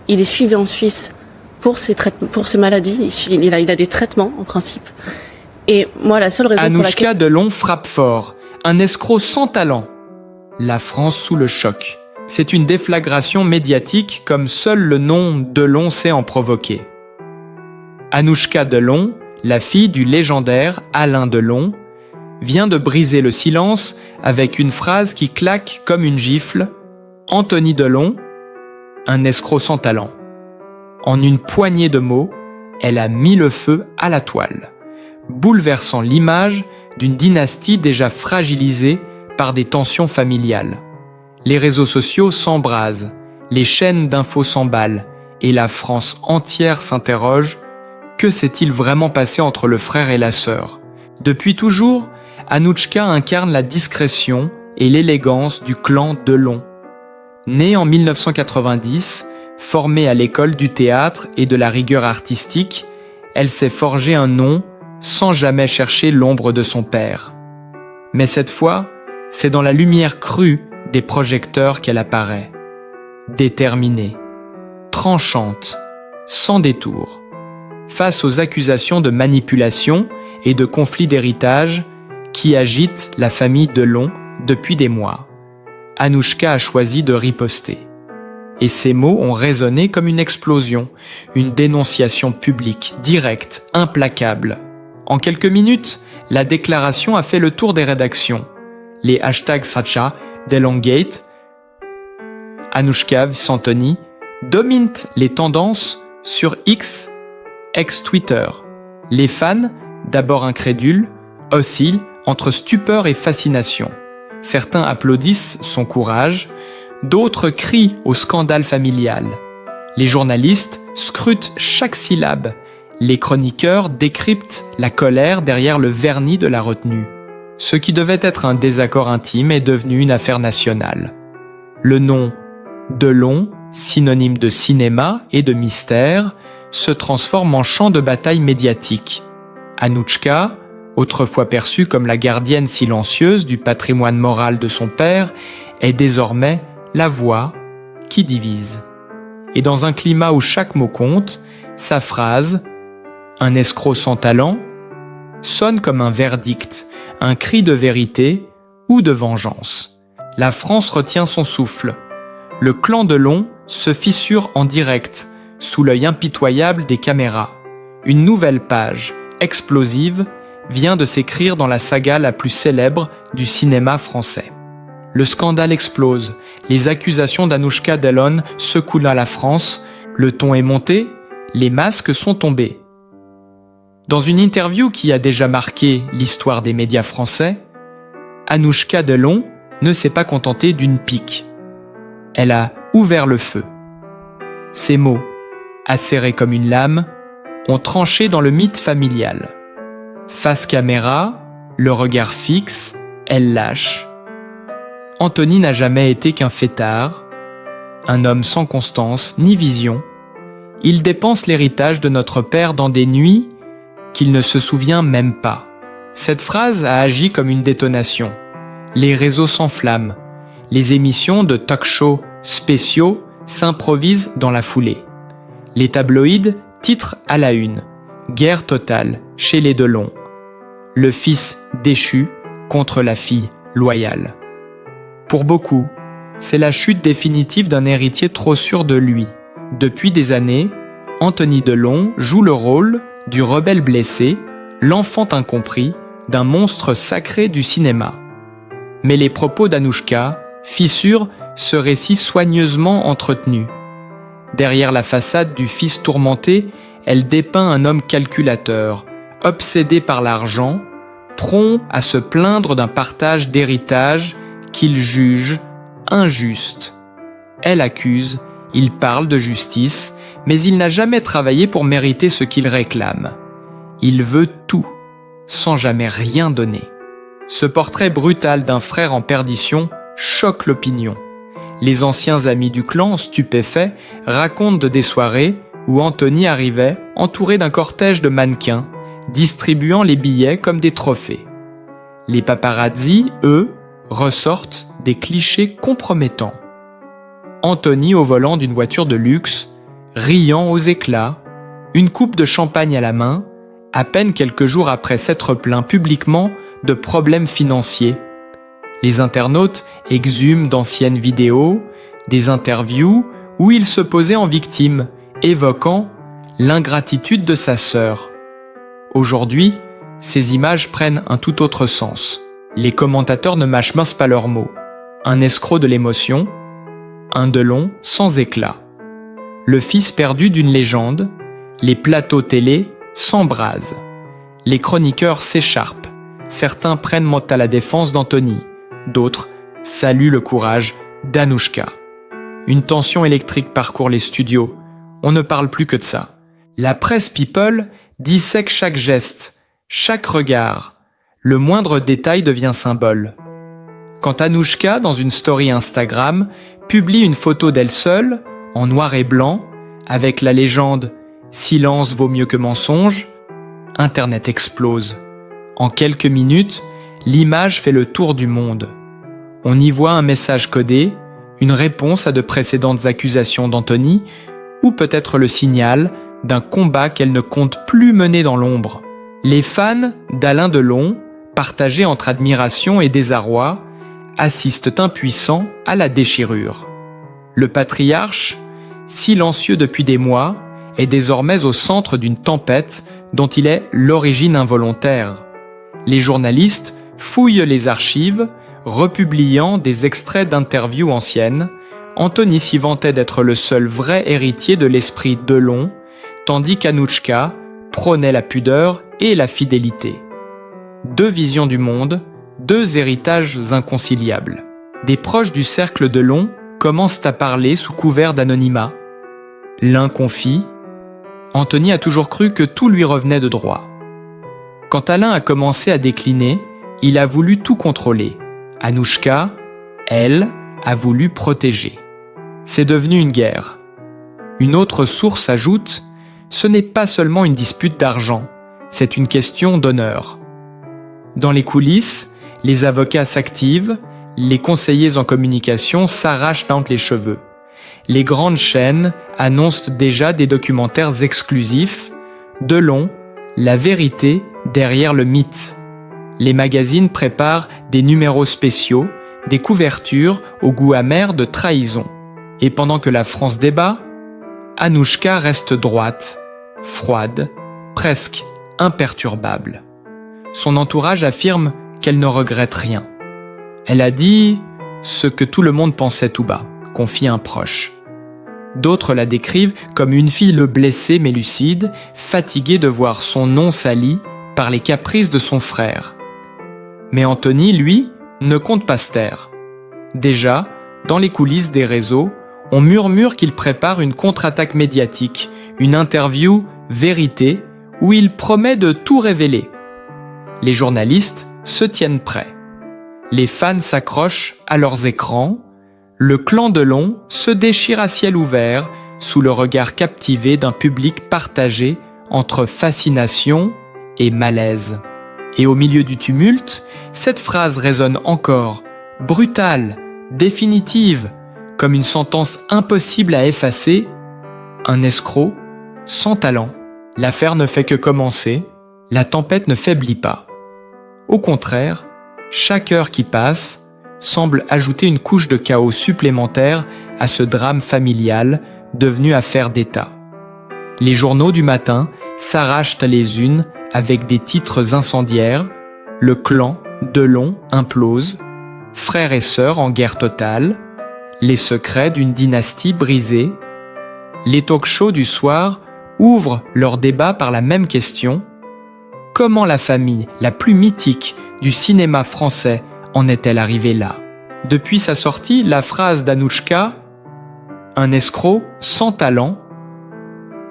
Il est suivi en Suisse pour ses maladies. Il a des traitements, en principe. Et moi, la seule raison Anouchka Delon frappe fort. Un escroc sans talent. La France sous le choc. C'est une déflagration médiatique comme seul le nom Delon sait en provoquer. Anouchka Delon, la fille du légendaire Alain Delon, vient de briser le silence avec une phrase qui claque comme une gifle. Anthony Delon, un escroc sans talent. En une poignée de mots, elle a mis le feu à la toile, bouleversant l'image d'une dynastie déjà fragilisée par des tensions familiales. Les réseaux sociaux s'embrasent, les chaînes d'infos s'emballent et la France entière s'interroge: que s'est-il vraiment passé entre le frère et la sœur? Depuis toujours, Anouchka incarne la discrétion et l'élégance du clan Delon. Née en 1990, formée à l'école du théâtre et de la rigueur artistique, elle s'est forgé un nom sans jamais chercher l'ombre de son père. Mais cette fois, c'est dans la lumière crue des projecteurs qu'elle apparaît. Déterminée, tranchante, sans détour. Face aux accusations de manipulation et de conflits d'héritage qui agitent la famille Delon depuis des mois, Anouchka a choisi de riposter. Et ces mots ont résonné comme une explosion, une dénonciation publique, directe, implacable. En quelques minutes, la déclaration a fait le tour des rédactions. Les hashtags Sacha, Delongate, Anouchka Vicentoni dominent les tendances sur X, ex-Twitter. Les fans, d'abord incrédules, oscillent entre stupeur et fascination. Certains applaudissent son courage, d'autres crient au scandale familial. Les journalistes scrutent chaque syllabe. Les chroniqueurs décryptent la colère derrière le vernis de la retenue. Ce qui devait être un désaccord intime est devenu une affaire nationale. Le nom Delon, synonyme de cinéma et de mystère, se transforme en champ de bataille médiatique. Anouchka, autrefois perçue comme la gardienne silencieuse du patrimoine moral de son père, est désormais la voix qui divise. Et dans un climat où chaque mot compte, sa phrase « un escroc sans talent » sonne comme un verdict, un cri de vérité ou de vengeance. La France retient son souffle. Le clan Delon se fissure en direct, sous l'œil impitoyable des caméras. Une nouvelle page, explosive, vient de s'écrire dans la saga la plus célèbre du cinéma français. Le scandale explose, les accusations d'Anouchka Delon secouent la France, le ton est monté, les masques sont tombés. Dans une interview qui a déjà marqué l'histoire des médias français, Anouchka Delon ne s'est pas contentée d'une pique. Elle a ouvert le feu. Ces mots, acérés comme une lame, ont tranché dans le mythe familial. Face caméra, le regard fixe, elle lâche. Anthony n'a jamais été qu'un fêtard, un homme sans constance ni vision. Il dépense l'héritage de notre père dans des nuits qu'il ne se souvient même pas. Cette phrase a agi comme une détonation. Les réseaux s'enflamment. Les émissions de talk-show spéciaux s'improvisent dans la foulée. Les tabloïds titrent à la une « Guerre totale chez les Delon ». Le fils déchu contre la fille loyale. Pour beaucoup, c'est la chute définitive d'un héritier trop sûr de lui. Depuis des années, Anthony Delon joue le rôle du rebelle blessé, l'enfant incompris, d'un monstre sacré du cinéma. Mais les propos d'Anouchka fissurent ce récit soigneusement entretenu. Derrière la façade du fils tourmenté, elle dépeint un homme calculateur, obsédé par l'argent, prompt à se plaindre d'un partage d'héritage qu'il juge injuste. Elle accuse, il parle de justice, mais il n'a jamais travaillé pour mériter ce qu'il réclame. Il veut tout, sans jamais rien donner. Ce portrait brutal d'un frère en perdition choque l'opinion. Les anciens amis du clan, stupéfaits, racontent de des soirées où Anthony arrivait entouré d'un cortège de mannequins, distribuant les billets comme des trophées. Les paparazzi, eux, ressortent des clichés compromettants. Anthony au volant d'une voiture de luxe, riant aux éclats, une coupe de champagne à la main, à peine quelques jours après s'être plaint publiquement de problèmes financiers. Les internautes exhument d'anciennes vidéos, des interviews où il se posait en victime, évoquant l'ingratitude de sa sœur. Aujourd'hui, ces images prennent un tout autre sens. Les commentateurs ne mâchent mince pas leurs mots. Un escroc de l'émotion, un Delon sans éclat. Le fils perdu d'une légende, les plateaux télé s'embrasent. Les chroniqueurs s'écharpent. Certains prennent mot à la défense d'Anthony. D'autres saluent le courage d'Anouchka. Une tension électrique parcourt les studios. On ne parle plus que de ça. La presse people dissèque chaque geste, chaque regard. Le moindre détail devient symbole. Quand Anouchka, dans une story Instagram, publie une photo d'elle seule, en noir et blanc, avec la légende « Silence vaut mieux que mensonge », Internet explose. En quelques minutes, l'image fait le tour du monde. On y voit un message codé, une réponse à de précédentes accusations d'Anthony, ou peut-être le signal d'un combat qu'elle ne compte plus mener dans l'ombre. Les fans d'Alain Delon, partagés entre admiration et désarroi, assistent impuissants à la déchirure. Le patriarche, silencieux depuis des mois, est désormais au centre d'une tempête dont il est l'origine involontaire. Les journalistes fouillent les archives, republiant des extraits d'interviews anciennes. Anthony s'y vantait d'être le seul vrai héritier de l'esprit Delon, tandis qu'Anouchka prônait la pudeur et la fidélité. Deux visions du monde, deux héritages inconciliables. Des proches du cercle Delon commencent à parler sous couvert d'anonymat. L'un confie « Anthony a toujours cru que tout lui revenait de droit. » Quand Alain a commencé à décliner, il a voulu tout contrôler. Anouchka, elle, a voulu protéger. C'est devenu une guerre. Une autre source ajoute « Ce n'est pas seulement une dispute d'argent, c'est une question d'honneur. » Dans les coulisses, les avocats s'activent, les conseillers en communication s'arrachent entre les cheveux. Les grandes chaînes annoncent déjà des documentaires exclusifs, Delon, la vérité derrière le mythe. Les magazines préparent des numéros spéciaux, des couvertures au goût amer de trahison. Et pendant que la France débat, Anouchka reste droite, froide, presque imperturbable. Son entourage affirme qu'elle ne regrette rien. Elle a dit ce que tout le monde pensait tout bas, confie un proche. D'autres la décrivent comme une fille blessée mais lucide, fatiguée de voir son nom sali par les caprices de son frère. Mais Anthony, lui, ne compte pas se taire. Déjà, dans les coulisses des réseaux, on murmure qu'il prépare une contre-attaque médiatique, une interview vérité où il promet de tout révéler. Les journalistes se tiennent prêts. Les fans s'accrochent à leurs écrans. Le clan Delon se déchire à ciel ouvert sous le regard captivé d'un public partagé entre fascination et malaise. Et au milieu du tumulte, cette phrase résonne encore, brutale, définitive, comme une sentence impossible à effacer. Un escroc sans talent. L'affaire ne fait que commencer, la tempête ne faiblit pas. Au contraire, chaque heure qui passe semble ajouter une couche de chaos supplémentaire à ce drame familial devenu affaire d'État. Les journaux du matin s'arrachent les unes avec des titres incendiaires, le clan Delon implose, frères et sœurs en guerre totale, les secrets d'une dynastie brisée. Les talk-shows du soir ouvrent leur débat par la même question. Comment la famille la plus mythique du cinéma français en est-elle arrivée là? Depuis sa sortie, la phrase d'Anouchka, « Un escroc sans talent »,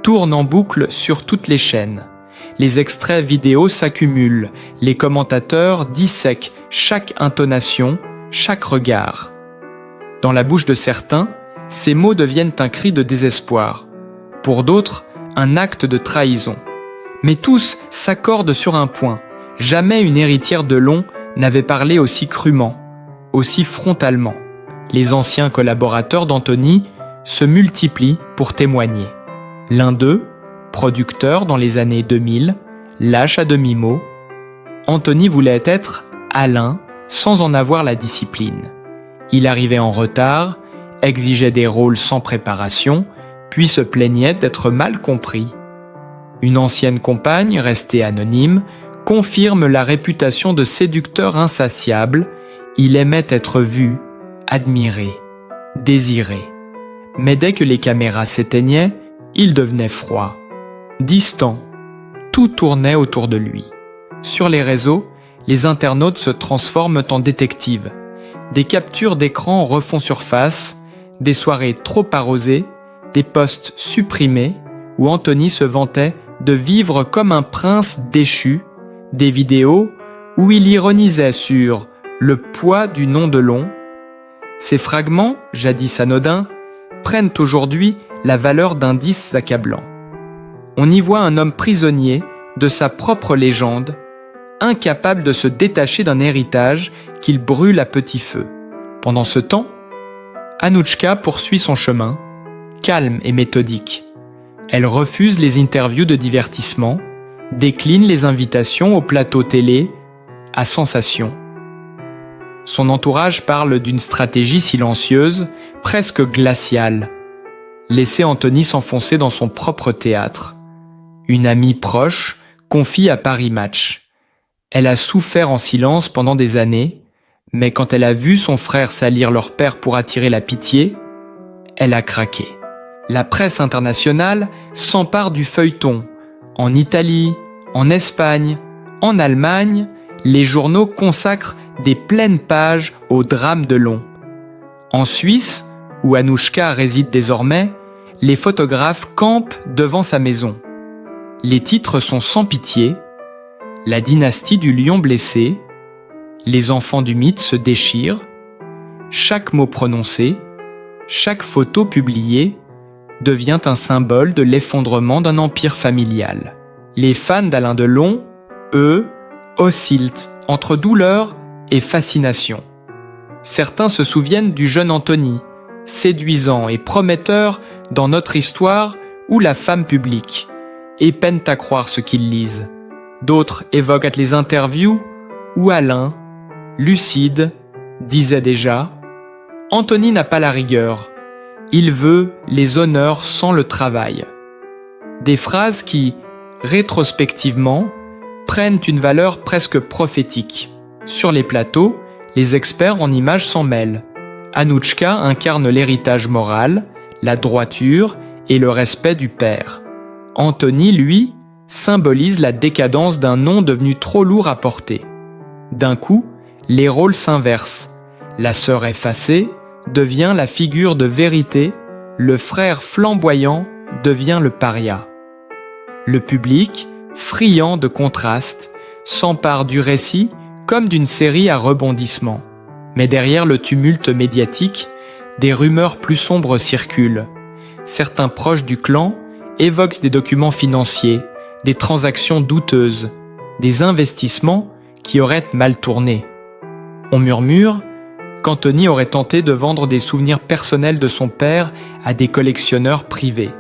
tourne en boucle sur toutes les chaînes. Les extraits vidéo s'accumulent, les commentateurs dissèquent chaque intonation, chaque regard. Dans la bouche de certains, ces mots deviennent un cri de désespoir. Pour d'autres, un acte de trahison. Mais tous s'accordent sur un point. Jamais une héritière Delon n'avait parlé aussi crûment, aussi frontalement. Les anciens collaborateurs d'Anthony se multiplient pour témoigner. L'un d'eux, producteur dans les années 2000, lâche à demi-mot. Anthony voulait être Alain sans en avoir la discipline. Il arrivait en retard, exigeait des rôles sans préparation, puis se plaignait d'être mal compris. Une ancienne compagne, restée anonyme, confirme la réputation de séducteur insatiable. Il aimait être vu, admiré, désiré. Mais dès que les caméras s'éteignaient, il devenait froid, distant. Tout tournait autour de lui. Sur les réseaux, les internautes se transforment en détectives. Des captures d'écran refont surface, des soirées trop arrosées, des posts supprimés où Anthony se vantait de vivre comme un prince déchu, des vidéos où il ironisait sur le poids du nom de long. Ces fragments, jadis anodins, prennent aujourd'hui la valeur d'indices accablants. On y voit un homme prisonnier de sa propre légende, incapable de se détacher d'un héritage qu'il brûle à petit feu. Pendant ce temps, Anouchka poursuit son chemin, calme et méthodique. Elle refuse les interviews de divertissement, décline les invitations au plateau télé, à sensation. Son entourage parle d'une stratégie silencieuse, presque glaciale. Laisser Anthony s'enfoncer dans son propre théâtre. Une amie proche confie à Paris Match. Elle a souffert en silence pendant des années, mais quand elle a vu son frère salir leur père pour attirer la pitié, elle a craqué. La presse internationale s'empare du feuilleton. En Italie, en Espagne, en Allemagne, les journaux consacrent des pleines pages au drame de Long. En Suisse, où Anouchka réside désormais, les photographes campent devant sa maison. Les titres sont sans pitié. La dynastie du lion blessé, les enfants du mythe se déchirent, chaque mot prononcé, chaque photo publiée devient un symbole de l'effondrement d'un empire familial. Les fans d'Alain Delon, eux, oscillent entre douleur et fascination. Certains se souviennent du jeune Anthony, séduisant et prometteur dans notre histoire ou la femme publique, et peinent à croire ce qu'ils lisent. D'autres évoquent les interviews où Alain, lucide, disait déjà « Anthony n'a pas la rigueur, il veut les honneurs sans le travail ». Des phrases qui, rétrospectivement, prennent une valeur presque prophétique. Sur les plateaux, les experts en images s'en mêlent. Anouchka incarne l'héritage moral, la droiture et le respect du père. Anthony, lui, symbolise la décadence d'un nom devenu trop lourd à porter. D'un coup, les rôles s'inversent. La sœur effacée devient la figure de vérité, le frère flamboyant devient le paria. Le public, friand de contraste, s'empare du récit comme d'une série à rebondissements. Mais derrière le tumulte médiatique, des rumeurs plus sombres circulent. Certains proches du clan évoquent des documents financiers, des transactions douteuses, des investissements qui auraient mal tourné. On murmure qu'Anthony aurait tenté de vendre des souvenirs personnels de son père à des collectionneurs privés.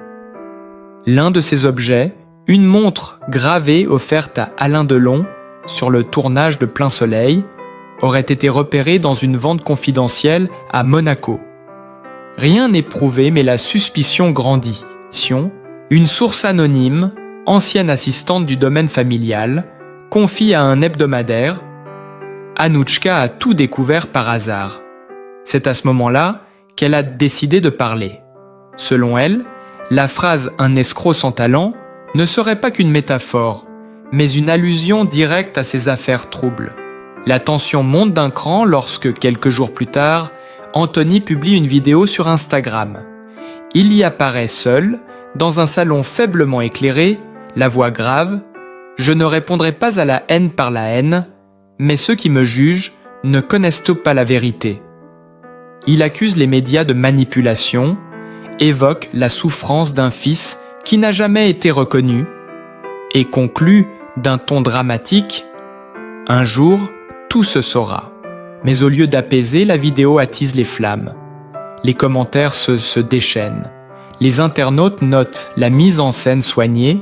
L'un de ces objets, une montre gravée offerte à Alain Delon sur le tournage de Plein Soleil, aurait été repéré dans une vente confidentielle à Monaco. Rien n'est prouvé, mais la suspicion grandit. Une source anonyme, ancienne assistante du domaine familial, confie à un hebdomadaire « Anouchka a tout découvert par hasard ». C'est à ce moment-là qu'elle a décidé de parler. Selon elle, la phrase « un escroc sans talent » ne serait pas qu'une métaphore, mais une allusion directe à ses affaires troubles. La tension monte d'un cran lorsque, quelques jours plus tard, Anthony publie une vidéo sur Instagram. Il y apparaît seul, dans un salon faiblement éclairé, la voix grave « Je ne répondrai pas à la haine par la haine, mais ceux qui me jugent ne connaissent pas la vérité. » Il accuse les médias de manipulation, évoque la souffrance d'un fils qui n'a jamais été reconnu, et conclut d'un ton dramatique « Un jour, tout se saura ». Mais au lieu d'apaiser, la vidéo attise les flammes. Les commentaires se déchaînent. Les internautes notent la mise en scène soignée,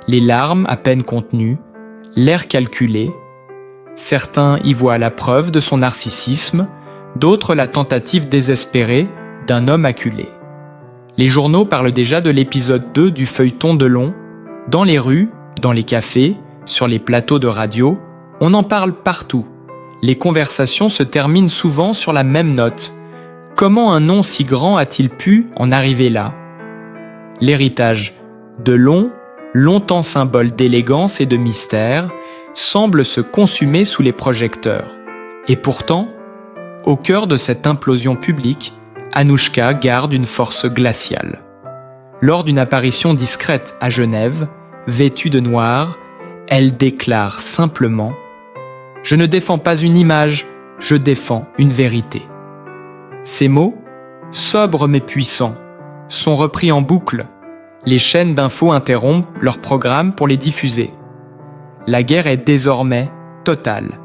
les larmes à peine contenues, l'air calculé. Certains y voient la preuve de son narcissisme, d'autres la tentative désespérée d'un homme acculé. Les journaux parlent déjà de l'épisode 2 du feuilleton Delon. Dans les rues, dans les cafés, sur les plateaux de radio, on en parle partout. Les conversations se terminent souvent sur la même note. Comment un nom si grand a-t-il pu en arriver là ? L'héritage Delon, longtemps symbole d'élégance et de mystère, semble se consumer sous les projecteurs. Et pourtant, au cœur de cette implosion publique, Anouchka garde une force glaciale. Lors d'une apparition discrète à Genève, vêtue de noir, elle déclare simplement « Je ne défends pas une image, je défends une vérité ». Ces mots, sobres mais puissants, sont repris en boucle. Les chaînes d'infos interrompent leur programme pour les diffuser. La guerre est désormais totale,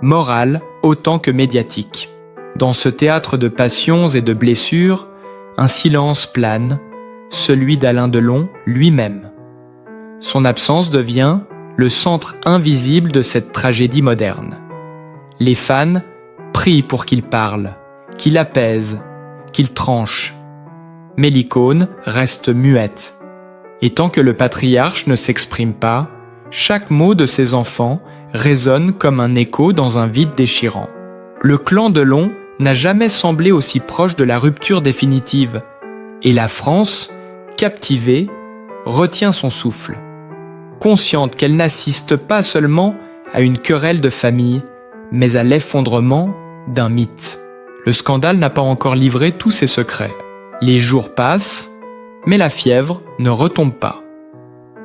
morale autant que médiatique. Dans ce théâtre de passions et de blessures, un silence plane, celui d'Alain Delon lui-même. Son absence devient le centre invisible de cette tragédie moderne. Les fans prient pour qu'il parle, qu'il apaise, qu'il tranche. Mais l'icône reste muette. Et tant que le patriarche ne s'exprime pas, chaque mot de ses enfants résonne comme un écho dans un vide déchirant. Le clan Delon n'a jamais semblé aussi proche de la rupture définitive, et la France, captivée, retient son souffle. Consciente qu'elle n'assiste pas seulement à une querelle de famille, mais à l'effondrement d'un mythe. Le scandale n'a pas encore livré tous ses secrets. Les jours passent, mais la fièvre ne retombe pas.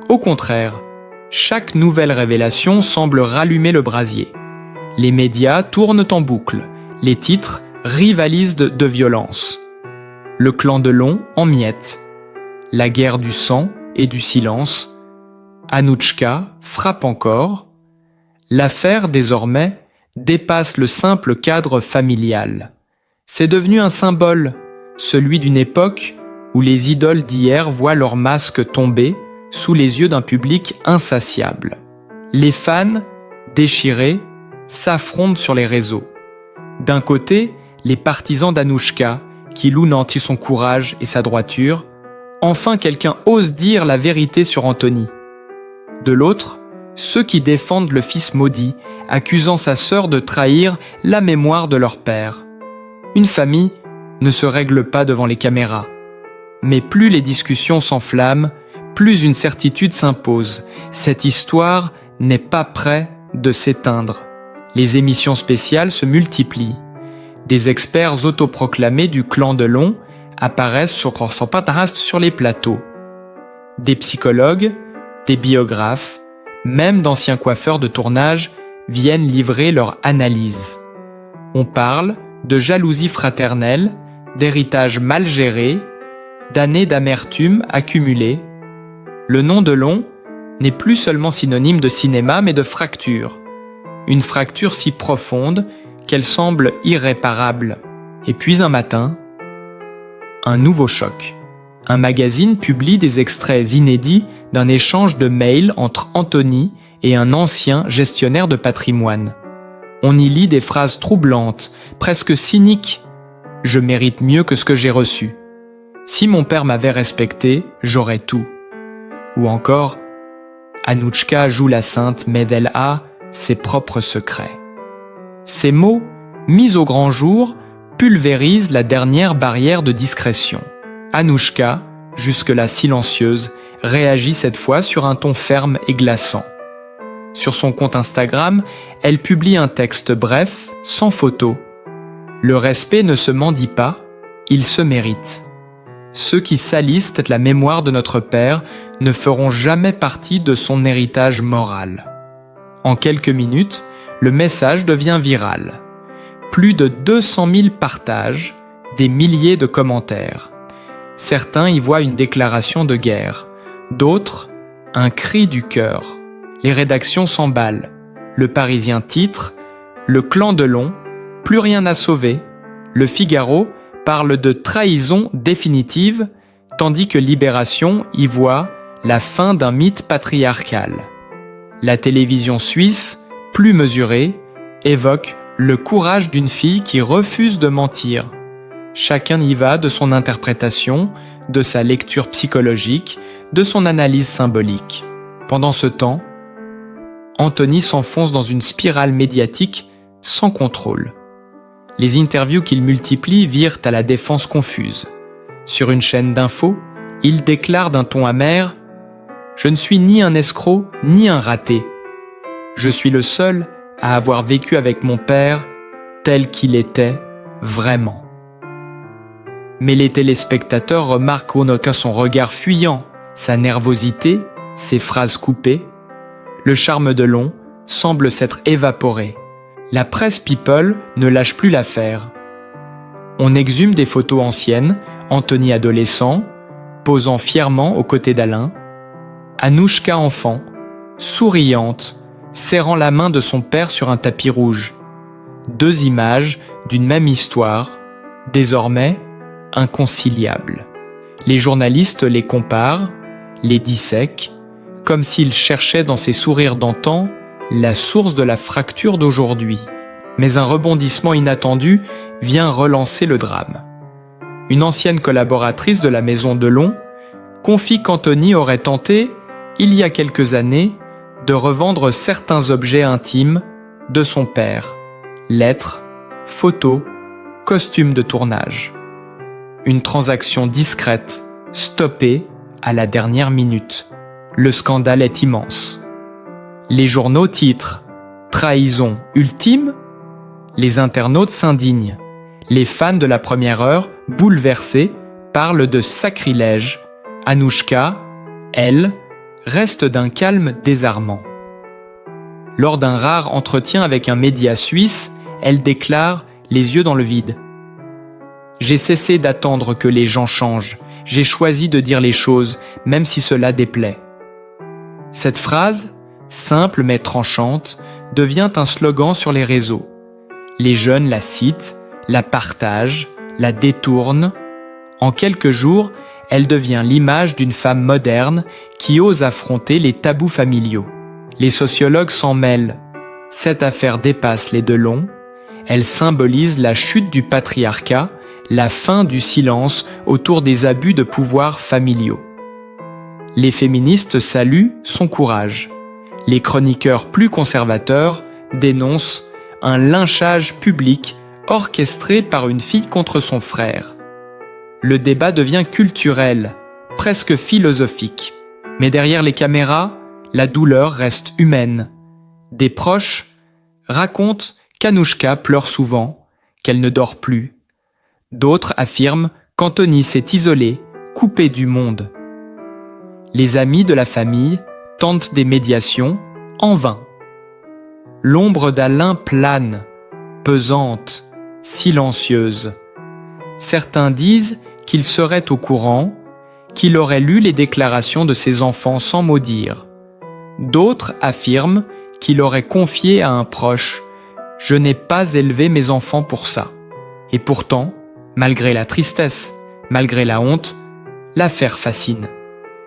Au contraire, chaque nouvelle révélation semble rallumer le brasier. Les médias tournent en boucle, les titres rivalisent de violence. Le clan Delon en miettes. La guerre du sang et du silence. Anouchka frappe encore. L'affaire, désormais, dépasse le simple cadre familial. C'est devenu un symbole, celui d'une époque où les idoles d'hier voient leur masque tomber sous les yeux d'un public insatiable. Les fans, déchirés, s'affrontent sur les réseaux. D'un côté, les partisans d'Anouchka, qui louent nantis son courage et sa droiture. Enfin, quelqu'un ose dire la vérité sur Anthony. De l'autre, ceux qui défendent le fils maudit, accusant sa sœur de trahir la mémoire de leur père. Une famille ne se règle pas devant les caméras. Mais plus les discussions s'enflamment, plus une certitude s'impose. Cette histoire n'est pas près de s'éteindre. Les émissions spéciales se multiplient. Des experts autoproclamés du clan Delon apparaissent sur les plateaux. Des psychologues, des biographes, même d'anciens coiffeurs de tournage viennent livrer leur analyse. On parle de jalousie fraternelle, d'héritage mal géré, d'années d'amertume accumulées. Le nom Delon n'est plus seulement synonyme de cinéma mais de fracture. Une fracture si profonde qu'elle semble irréparable. Et puis un matin, un nouveau choc. Un magazine publie des extraits inédits d'un échange de mails entre Anthony et un ancien gestionnaire de patrimoine. On y lit des phrases troublantes, presque cyniques. « Je mérite mieux que ce que j'ai reçu. Si mon père m'avait respecté, j'aurais tout. » Ou encore « Anouchka joue la sainte, mais elle a ses propres secrets. » Ces mots, mis au grand jour, pulvérisent la dernière barrière de discrétion. Anouchka, jusque-là silencieuse, réagit cette fois sur un ton ferme et glaçant. Sur son compte Instagram, elle publie un texte bref, sans photo. Le respect ne se mendie pas, il se mérite. Ceux qui salissent la mémoire de notre père ne feront jamais partie de son héritage moral. En quelques minutes, le message devient viral. Plus de 200 000 partages, des milliers de commentaires. Certains y voient une déclaration de guerre, d'autres, un cri du cœur. Les rédactions s'emballent. Le Parisien titre « Le clan Delon, plus rien à sauver ». Le Figaro parle de trahison définitive. tandis que Libération y voit la fin d'un mythe patriarcal. La télévision suisse, plus mesurée, évoque le courage d'une fille qui refuse de mentir. Chacun y va de son interprétation, de sa lecture psychologique, de son analyse symbolique. Pendant ce temps, Anthony s'enfonce dans une spirale médiatique sans contrôle. Les interviews qu'il multiplie virent à la défense confuse. Sur une chaîne d'infos, il déclare d'un ton amer « Je ne suis ni un escroc ni un raté. Je suis le seul à avoir vécu avec mon père tel qu'il était vraiment. » Mais les téléspectateurs remarquent que son regard fuyant, sa nervosité, ses phrases coupées, le charme de Long semble s'être évaporé. La presse people ne lâche plus l'affaire. On exhume des photos anciennes, Anthony adolescent, posant fièrement aux côtés d'Alain, Anouchka enfant, souriante, serrant la main de son père sur un tapis rouge. Deux images d'une même histoire, désormais inconciliables. Les journalistes les comparent, les dissèquent, comme s'ils cherchaient dans ces sourires d'antan la source de la fracture d'aujourd'hui. Mais un rebondissement inattendu vient relancer le drame. Une ancienne collaboratrice de la maison Delon confie qu'Anthony aurait tenté, il y a quelques années, de revendre certains objets intimes de son père, lettres, photos, costumes de tournage. Une transaction discrète, stoppée à la dernière minute. Le scandale est immense. Les journaux titrent « Trahison ultime », les internautes s'indignent. Les fans de la première heure, bouleversés, parlent de sacrilège. Anouchka, elle, reste d'un calme désarmant. Lors d'un rare entretien avec un média suisse, elle déclare, les yeux dans le vide. « J'ai cessé d'attendre que les gens changent. J'ai choisi de dire les choses, même si cela déplaît. » Cette phrase, simple mais tranchante, devient un slogan sur les réseaux. Les jeunes la citent, la partagent, la détournent. En quelques jours, elle devient l'image d'une femme moderne qui ose affronter les tabous familiaux. Les sociologues s'en mêlent. Cette affaire dépasse les Delon. Elle symbolise la chute du patriarcat, la fin du silence autour des abus de pouvoir familiaux. Les féministes saluent son courage. Les chroniqueurs plus conservateurs dénoncent un lynchage public orchestré par une fille contre son frère. Le débat devient culturel, presque philosophique. Mais derrière les caméras, la douleur reste humaine. Des proches racontent qu'Anouchka pleure souvent, qu'elle ne dort plus. D'autres affirment qu'Anthony s'est isolé, coupé du monde. Les amis de la famille tentent des médiations, en vain. L'ombre d'Alain plane, pesante, silencieuse. Certains disent qu'il serait au courant, qu'il aurait lu les déclarations de ses enfants sans mot dire. D'autres affirment qu'il aurait confié à un proche « Je n'ai pas élevé mes enfants pour ça ». Et pourtant, malgré la tristesse, malgré la honte, l'affaire fascine.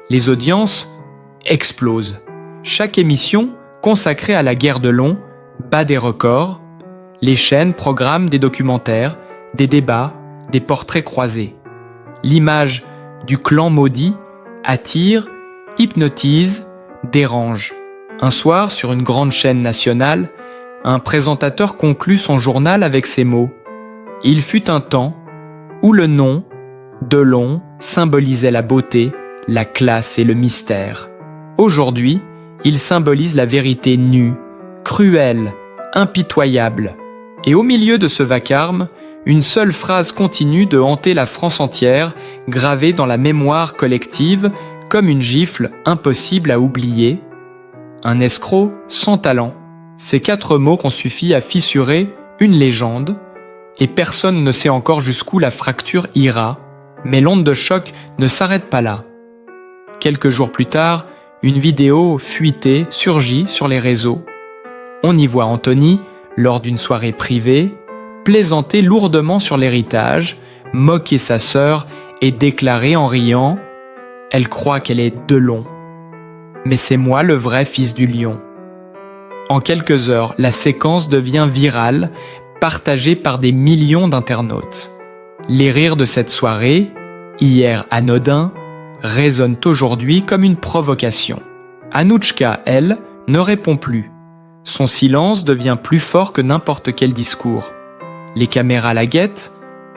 Les audiences explosent. Chaque émission consacrée à la guerre de Long bat des records. Les chaînes programment des documentaires, des débats, des portraits croisés. L'image du clan maudit attire, hypnotise, dérange. Un soir, sur une grande chaîne nationale, un présentateur conclut son journal avec ces mots. Il fut un temps où le nom Delon symbolisait la beauté, la classe et le mystère. Aujourd'hui, il symbolise la vérité nue, cruelle, impitoyable. Et au milieu de ce vacarme, une seule phrase continue de hanter la France entière, gravée dans la mémoire collective comme une gifle impossible à oublier. Un escroc sans talent. Ces 4 mots qu'ont suffi à fissurer une légende, et personne ne sait encore jusqu'où la fracture ira, mais l'onde de choc ne s'arrête pas là. Quelques jours plus tard, une vidéo fuitée surgit sur les réseaux. On y voit Anthony, lors d'une soirée privée, plaisanter lourdement sur l'héritage, moquer sa sœur et déclarer en riant « Elle croit qu'elle est Delon. Mais c'est moi le vrai fils du lion. » En quelques heures, la séquence devient virale, partagée par des millions d'internautes. Les rires de cette soirée, hier anodins, résonnent aujourd'hui comme une provocation. Annouchka, elle, ne répond plus. Son silence devient plus fort que n'importe quel discours. Les caméras la guettent,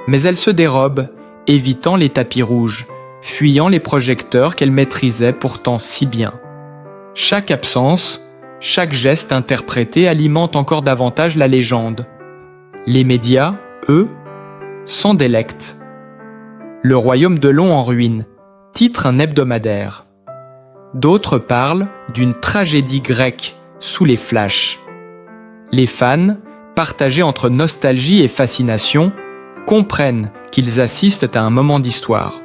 mais elle se dérobe, évitant les tapis rouges, fuyant les projecteurs qu'elle maîtrisait pourtant si bien. Chaque absence, chaque geste interprété alimente encore davantage la légende. Les médias, eux, s'en délectent. Le royaume de Delon en ruine, titre un hebdomadaire. D'autres parlent d'une tragédie grecque sous les flashs. Les fans, partagés entre nostalgie et fascination, comprennent qu'ils assistent à un moment d'histoire.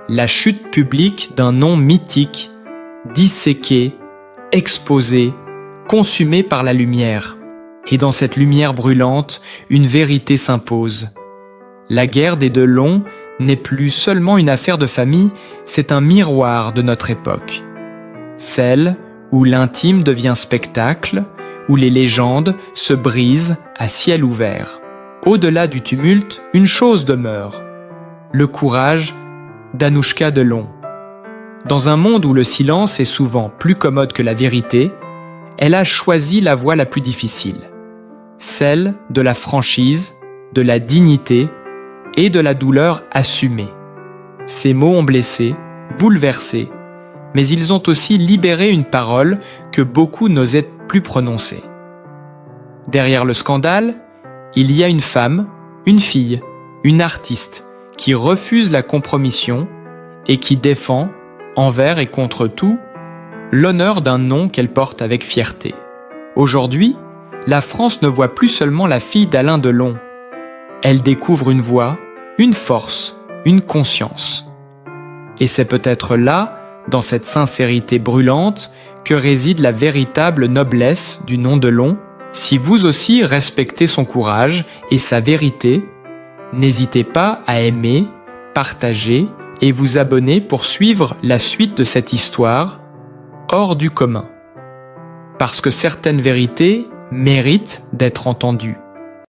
La chute publique d'un nom mythique, disséqué, exposé, consumé par la lumière. Et dans cette lumière brûlante, une vérité s'impose. La guerre des Delon n'est plus seulement une affaire de famille, c'est un miroir de notre époque. Celle où l'intime devient spectacle, où les légendes se brisent à ciel ouvert. Au-delà du tumulte, une chose demeure, le courage d'Annouchka Delon. Dans un monde où le silence est souvent plus commode que la vérité, elle a choisi la voie la plus difficile, celle de la franchise, de la dignité et de la douleur assumée. Ces mots ont blessé, bouleversé, mais ils ont aussi libéré une parole que beaucoup n'osaient plus prononcer. Derrière le scandale, il y a une femme, une fille, une artiste qui refuse la compromission et qui défend, envers et contre tout, l'honneur d'un nom qu'elle porte avec fierté. Aujourd'hui, la France ne voit plus seulement la fille d'Alain Delon. Elle découvre une voix, une force, une conscience. Et c'est peut-être là, dans cette sincérité brûlante, que réside la véritable noblesse du nom Delon. Si vous aussi respectez son courage et sa vérité, n'hésitez pas à aimer, partager et vous abonner pour suivre la suite de cette histoire hors du commun. Parce que certaines vérités méritent d'être entendues.